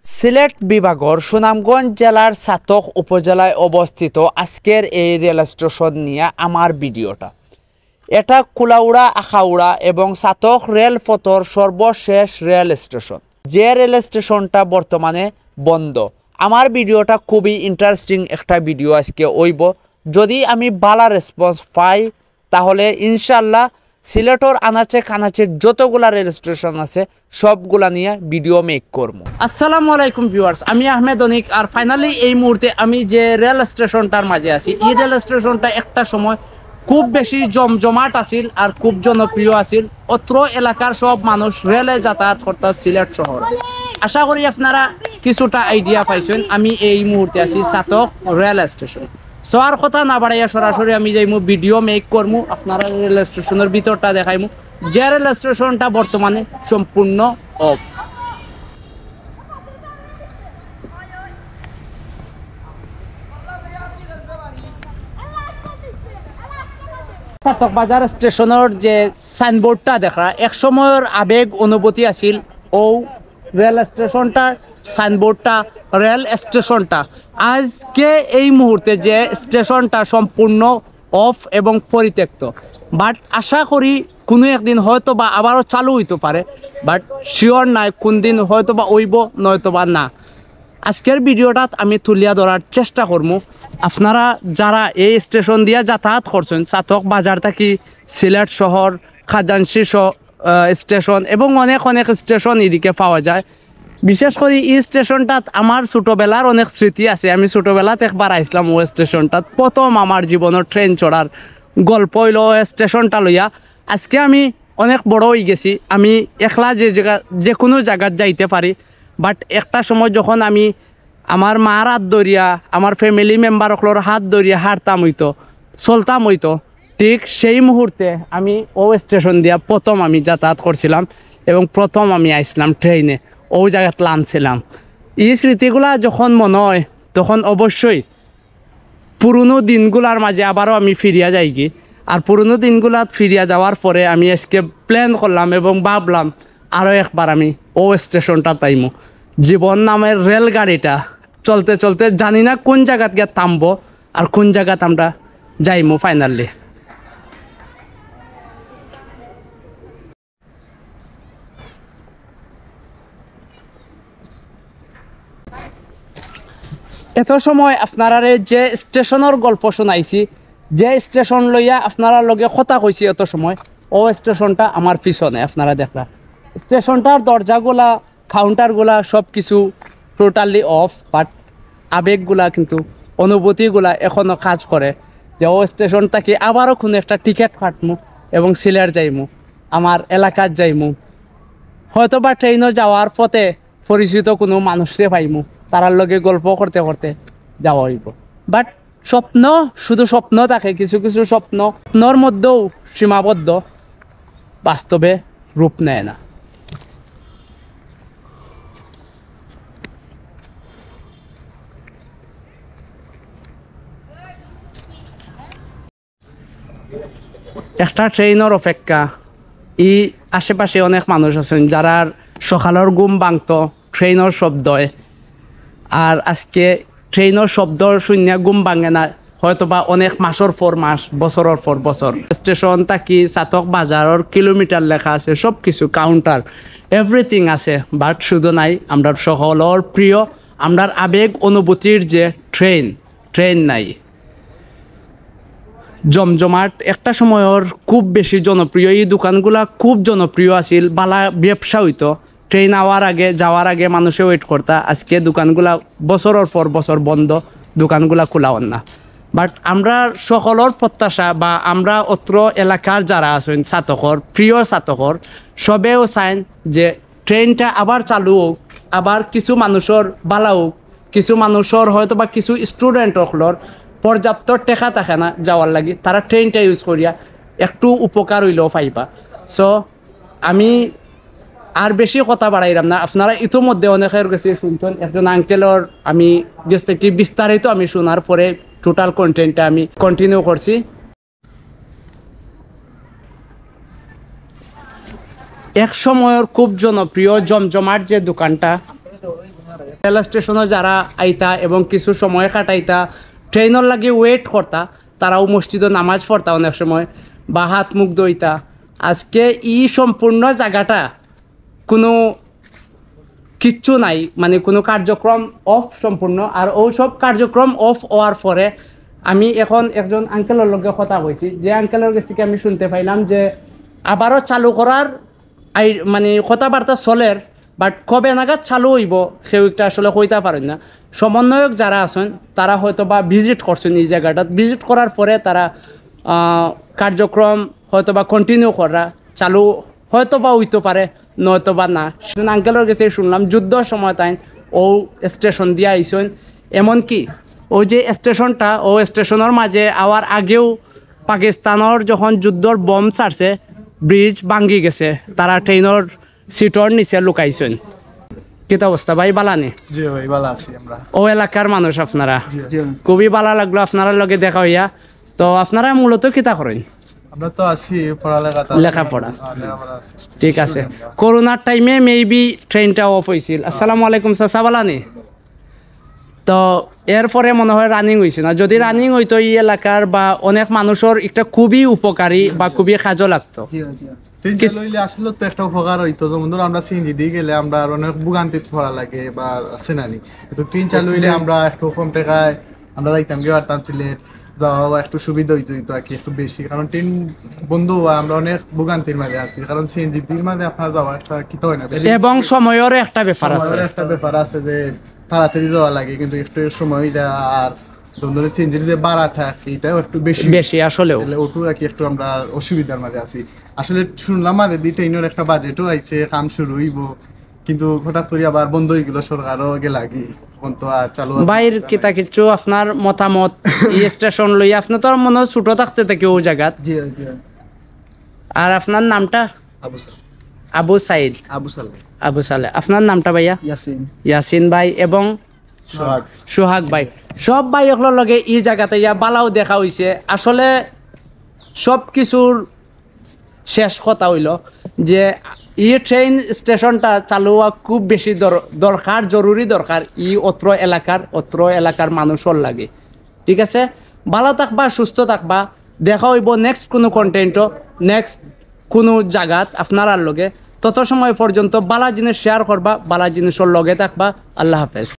সিলেট বিভাগের সুনামগঞ্জ জেলার ছাতক উপজেলায় অবস্থিত আজকের এই রেল স্টেশন নিয়ে আমার ভিডিওটা। এটা কুলাউড়া, আখাউড়া এবং ছাতক রেলপথর সর্বশেষ রেল স্টেশন, যে রেল স্টেশনটা বর্তমানে বন্ধ। আমার ভিডিওটা খুবই ইন্টারেস্টিং একটা ভিডিও আজকে হইব। যদি আমি ভালো রেসপন্স পাই তাহলে ইনশাল্লাহ সিলেটর আনাচে কানাচে যতগুলা রেল স্টেশন আছে সবগুলা নিয়ে ভিডিও মেক করব। আসসালামু আলাইকুম ভিউয়ার্স, আমি আহমেদ অনিক। আর ফাইনালি এই মুহূর্তে আমি যে রেল স্টেশনটার মাঝে আছি, এই রেল স্টেশনটা একটা সময় খুব বেশি জমজমাট আছিল আর খুব জনপ্রিয় আছিল। অত্র এলাকার সব মানুষ রেলে যাতায়াত করতে সিলেট শহর। আশা করি আপনারা কিছুটা আইডিয়া পাইছেন। আমি এই মুহূর্তে আছি ছাতক রেল স্টেশন। সো আর কথা না বাড়াইয়া সরাসরি আমি যাইমু ভিডিও মেক করবো, আপনারা রেল স্টেশনের ভিতরটা দেখাইমু, যে রেল স্টেশনটা বর্তমানে সম্পূর্ণ অফ। ছাতক বাজার স্টেশনের যে সাইনবোর্ডটা দেখা, এক সময়ের আবেগ অনুভূতি আছিল ও রেল স্টেশনটা, সাইনবোর্ডটা, রেল স্টেশনটা। আজকে এই মুহূর্তে যে স্টেশনটা সম্পূর্ণ অফ এবং পরিত্যক্ত। বাট আশা করি কোনো একদিন হয়তো বা আবারও চালু হইতে পারে, বাট শিওর নাই কোন দিন হয়তো বা হইব নয়তো বা না। আজকের ভিডিওটাত আমি তুলিয়া ধরার চেষ্টা করবো। আপনারা যারা এই স্টেশন দিয়ে যাতায়াত করছেন, ছাতক বাজার থেকে সিলেট শহর, খাজানসি স্টেশন এবং অনেক অনেক স্টেশন এদিকে পাওয়া যায়। বিশেষ করে এই স্টেশনটাত আমার ছোটোবেলার অনেক স্মৃতি আছে। আমি ছোটোবেলাত একবার আইসলাম ও স্টেশনটাত, প্রথম আমার জীবনের ট্রেন চড়ার গল্প হইল ও স্টেশনটা লইয়া। আজকে আমি অনেক বড় হয়ে গেছি, আমি একলা যে কোনো জায়গায় যাইতে পারি। বাট একটা সময় যখন আমি আমার মার হাত ধরিয়া, আমার ফ্যামিলি মেম্বারগুলোর হাত ধরিয়া হাঁটতাম হইতো, চলতাম হইতো, ঠিক সেই মুহূর্তে আমি ও স্টেশন দিয়া প্রথম আমি যাতায়াত করছিলাম এবং প্রথম আমি আইসলাম ট্রেনে, ও জায়গায় নামছিলাম। এই স্মৃতিগুলা যখন মনে হয় তখন অবশ্যই পুরনো দিনগুলার মাঝে আবারও আমি ফিরিয়া যাই কি। আর পুরনো দিনগুলাত ফিরিয়া যাওয়ার পরে আমি আজকে প্ল্যান করলাম এবং ভাবলাম আরও একবার আমি ও স্টেশনটা তাইমু। জীবন নামের রেলগাড়িটা চলতে চলতে জানি না কোন জায়গাত গিয়ে থামবো আর কোন জায়গাত আমরা যাইমু ফাইনালি। এত সময় আপনারা যে স্টেশনের গল্প শোনাইছি, যে স্টেশন লইয়া আপনারা লগে কথা কইছি, এত সময় ও স্টেশনটা আমার পিছনে আপনারা দেখলা। স্টেশনটার দরজাগুলা, কাউন্টারগুলা সব কিছু টোটালি অফ, বাট আবেগগুলা কিন্তু, অনুভূতিগুলা এখনও কাজ করে যে ও স্টেশন থেকে আবারও কোনো একটা টিকিট কাটমু এবং সিলেট যাইমু, আমার এলাকার যাইমু। হয়তো বা ট্রেনও যাওয়ার পথে পরিচিত কোনো মানুষরে পাইমু, তারার লগে গল্প করতে করতে যাওয়া হইব। বাট স্বপ্ন শুধু স্বপ্ন থাকে, কিছু কিছু স্বপ্নর মধ্যেও সীমাবদ্ধ, বাস্তবে রূপ নেয় না। একটা ট্রেনের অপেক্ষা। এই আশেপাশে অনেক মানুষ আছেন যারা সকালের ঘুম ভাঙতো ট্রেনের শব্দয়, আর আজকে ট্রেনের শব্দ শূন্য ঘুম ভাঙে না, হয়তো বা অনেক মাসের পর মাস, বছরের পর বছর। স্টেশন থাকি ছাতক বাজারের কিলোমিটার লেখা আছে, সব কিছু কাউন্টার এভরিথিং আছে, বাট শুধু নাই আমরা সকলের প্রিয়, আমরার আবেগ অনুভূতির যে ট্রেন নাই। জমজমাট একটা সময়ের খুব বেশি জনপ্রিয়, এই দোকানগুলা খুব জনপ্রিয় আছিল, বালা ব্যবসা হইতো। ট্রেন আওয়ার আগে, যাওয়ার আগে মানুষে ওয়েট করতা। আজকে দোকানগুলা বছরের পর বছর বন্ধ, দোকানগুলা খোলা হন না। বাট আমরা সকলের প্রত্যাশা বা আমরা অত্র এলাকার যারা আছেন ছাতকর, প্রিয় ছাতকর, সবেও চান যে ট্রেনটা আবার চালু হোক, আবার কিছু মানুষের বালা হোক, কিছু মানুষের হয়তো বা কিছু স্টুডেন্টগুলোর পর্যাপ্ত টেকা থাকে না যাওয়ার লাগি, তারা ট্রেনটা ইউজ করিয়া একটু উপকার হইলেও পাইবা। সো আমি আর বেশি কথা বাড়াইলাম না। আপনারা ইতিমধ্যে অনেকের কাছে শুনছেন, একজন আঙ্কেলর আমি গেছ থেকে বিস্তারিত আমি শোনার পরে টোটাল কন্টেন্টটা আমি কন্টিনিউ করছি। এক সময়ের খুব জনপ্রিয় জমজমাট যে দোকানটা, রেল স্টেশনে যারা আইতা এবং কিছু সময় কাটাইতা ট্রেনের লাগে ওয়েট করতা, তারাও মসজিদে নামাজ পড়তা অনেক সময় বা হাত মুখ ধইতা। আজকে এই সম্পূর্ণ জায়গাটা কোনো কিচ্ছু নাই, মানে কোনো কার্যক্রম অফ সম্পূর্ণ। আর ওসব কার্যক্রম অফ হওয়ার পরে আমি এখন একজন আঙ্কেলের লগে কথা কইছি, যে আঙ্কেলের কাছ থেকে আমি শুনতে পাইলাম যে আবারও চালু করার মানে কথাবার্তা চলের, বাট কবে নাগাদ চালু হইব সেও একটা আসলে কইতে পারেন না। সমন্বয়ক যারা আছেন তারা হয়তো বা ভিজিট করছেন এই জায়গাটাত, ভিজিট করার পরে তারা কার্যক্রম হয়তো বা কন্টিনিউ করা চালু হয়তো বা হইতে পারে, নয়তো বা না। সেদিন আঙ্কেলের কাছে শুনলাম যুদ্ধর সময় তাই ও স্টেশন দিয়ে আইসেন, এমনকি ওই যে স্টেশনটা ও স্টেশনের মাঝে আওয়ার আগেও পাকিস্তানের যখন যুদ্ধর বম ছাড়ছে ব্রিজ ভাঙ্গি গেছে, তারা ট্রেনের সিটর নিচে লুকাইছেন। কিতা অবস্থা ভাই, বালানি? জি ভাই ভালো আছি আমরা। ও এলাকার মানুষ আপনারা, জি খুবই ভালো লাগলো আপনারা লগে দেখা হইয়া। তো আপনারা মূলত কিতা করেন? আমরা তো আছি পড়ালেখা, লেখাপড়া, ঠিক আছে। করোনার টাইমে মেবি ট্রেনটা অফ হয়েছিল। আসসালামু আলাইকুম চাচা, বালানি? তো এরপরে মনে হয় রানিং হয়েছে না? যদি রানিং হইতো এই এলাকার বা অনেক মানুষের একটা খুবই উপকারী বা খুবই কাজও লাগতো। ট্রেন চালু হইলে আসলে তো একটা উপকার হইতো, যেমন ধরো আমরা সিএনজি দিয়ে গেলে আমরা অনেক ভোগান্তিতে পড়া লাগে বা আছে না নি, কিন্তু ট্রেন চালু হইলে আমরা একটু কম টাকায় আমরা যাইতাম গিয়ে পারতাম, সিলেট যাওয়া একটু সুবিধা হইতো আর কি, একটু বেশি। কারণ ট্রেন বন্ধ হওয়া আমরা অনেক ভোগান্তির মাঝে আছি, কারণ সিএনজি দির মাঝে আপনার যাওয়া একটা কিতো হয় না, এবং সময়ের একটা ব্যাপার আছে, সময়ের একটা ব্যাপার আছে যে তাড়াতাড়ি যাওয়া লাগে, কিন্তু একটু সময় দেওয়া আর ধরুন সিএনজির যে ভাড়াটা এটাও একটু বেশি বেশি আসলেও ওটু আর কি একটু আমরা অসুবিধার মাঝে আছি। আসলে শুনলাম মাঝে দিয়ে ট্রেনের একটা বাজেটও আইছে, কাম শুরু হইব, কিন্তু হঠাৎ করে আবার বন্ধ হয়ে গেল, সরকারও গেলাগি তো আর চালু। বাইর কিতা কিছু আপনার মতামত এই স্টেশন লই? আপনি তো মনে হয় ছোট থাকতে থেকে ও জায়গাত। জি জি। আর আপনার নামটা? আবু সাল। আবু সাইদ। আবু সালে। আবু সালে। আপনার নামটা ভাইয়া? ইয়াসিন। ইয়াসিন ভাই এবং সোহাগ। সোহাগ ভাই। সব ভাই ওগুলোর লগে এই জায়গাতে ইয়া বালাও দেখা হইছে। আসলে সব কিছুর শেষ কথা হইল যে এই ট্রেন স্টেশনটা চালু হওয়া খুব বেশি দরকার, জরুরি দরকার ই অত্র এলাকার মানুষের লাগে। ঠিক আছে, ভালো থাকবা, সুস্থ থাকবা, দেখা হইব নেক্সট কোনো কন্টেন্টও, নেক্সট কোনো জায়গাত আপনার লগে। তত সময় পর্যন্ত বালা জিনিস শেয়ার করবা, বালা জিনিসের লগে থাকবা। আল্লাহ হাফেজ।